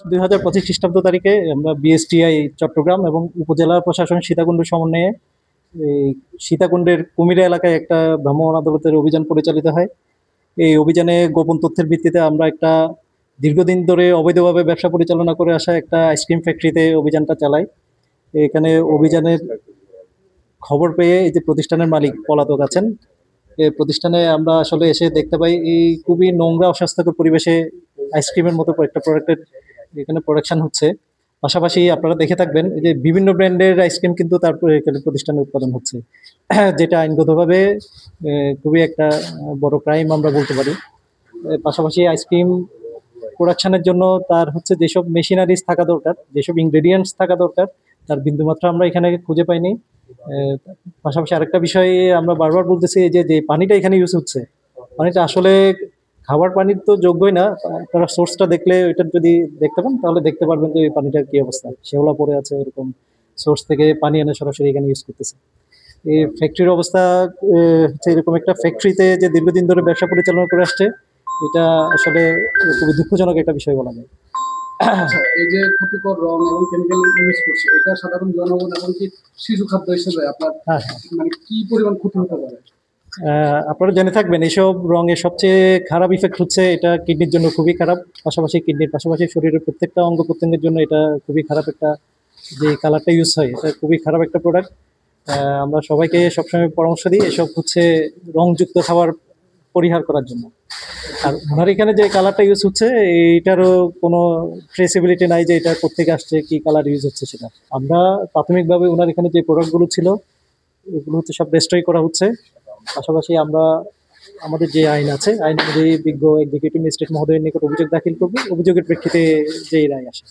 2025 খ্রিস্টাব্দ তারিখে আমরা বিএসটিআই চট্টগ্রাম এবং উপজেলা প্রশাসন সীতাকুণ্ড সমন্বয়ে এই সীতাকুণ্ডের কুমিরা এলাকায় একটা ভ্রাম্যমাণ আদালতের অভিযান পরিচালিত হয়। এই অভিযানে গোপন তথ্যের ভিত্তিতে আমরা একটা দীর্ঘদিন ধরে অবৈধভাবে ব্যবসা পরিচালনা করে আসা একটা আইসক্রিম ফ্যাক্টরিতে অভিযানটা চালাই। এখানে অভিযানের খবর পেয়ে এই যে প্রতিষ্ঠানের মালিক পলাতক আছেন, এই প্রতিষ্ঠানে আমরা আসলে এসে দেখতে পাই এই খুবই নোংরা অস্বাস্থ্যকর পরিবেশে আইসক্রিমের মতো একটা প্রোডাক্টের এখানে প্রোডাকশন হচ্ছে। পাশাপাশি আপনারা দেখে থাকবেন এই যে বিভিন্ন ব্র্যান্ডের আইসক্রিম কিন্তু তারপরে এখানে প্রতিষ্ঠানে উৎপাদন হচ্ছে, যেটা আইনগতভাবে খুবই একটা বড় ক্রাইম আমরা বলতে পারি। পাশাপাশি আইসক্রিম প্রোডাকশনের জন্য তার হচ্ছে যেসব মেশিনারিজ থাকা দরকার, যেসব ইনগ্রেডিয়েন্টস থাকা দরকার, তার বিন্দুমাত্র আমরা এখানে খুঁজে পাইনি। পাশাপাশি আরেকটা বিষয় আমরা বারবার বলতেছি যে যে পানিটা এখানে ইউজ হচ্ছে, পানিটা আসলে খাবার পানির তো যোগ্যই না। আপনারা সোর্সটা দেখলে ওইটা যদি দেখতে পান তাহলে দেখতে পারবেন যে এই পানিটার কি অবস্থা, শেওলা পড়ে আছে, এরকম সোর্স থেকে পানি এনে সরাসরি এখানে ইউজ করতেছে। এই ফ্যাক্টরির অবস্থা হচ্ছে এরকম একটা ফ্যাক্টরিতে যে দীর্ঘদিন ধরে ব্যবসা পরিচালনা করে আসছে, এটা আসলে খুবই দুঃখজনক একটা বিষয় বলা যায়। আচ্ছা, এই যে ক্ষতিকর রং এবং কেমিক্যাল ইউজ করছে, এটা সাধারণ জনগণ এমনকি শিশু খাদ্য হিসেবে আপনার হ্যাঁ, মানে কি পরিমাণ ক্ষতি হতে পারে? আপনারা জেনে থাকবেন এইসব রঙের সবচেয়ে খারাপ ইফেক্ট হচ্ছে এটা কিডনির জন্য খুবই খারাপ। পাশাপাশি কিডনির পাশাপাশি শরীরের প্রত্যেকটা অঙ্গ প্রত্যঙ্গের জন্য এটা খুবই খারাপ একটা, যে কালারটা ইউজ হয় এটা খুবই খারাপ একটা প্রোডাক্ট। আমরা সবাইকে সবসময় পরামর্শ দিই এসব হচ্ছে রংযুক্ত খাবার পরিহার করার জন্য। আর ওনার এখানে যে কালারটা ইউজ হচ্ছে এইটারও কোনো ট্রেসেবিলিটি নাই যে এটা কোত্থেকে আসছে, কি কালার ইউজ হচ্ছে সেটা। আমরা প্রাথমিকভাবে ওনার এখানে যে প্রোডাক্টগুলো ছিল এগুলো হচ্ছে সব ডেস্ট্রয় করা হচ্ছে। পাশাপাশি আমরা আমাদের যে আইন আছে, আইন অনুযায়ী বিজ্ঞ এক্সিকিউটিভ ম্যাজিস্ট্রেট মহোদয়ের নিকট অভিযোগ দাখিল করব, অভিযোগের প্রেক্ষিতে যেই রায় আসে।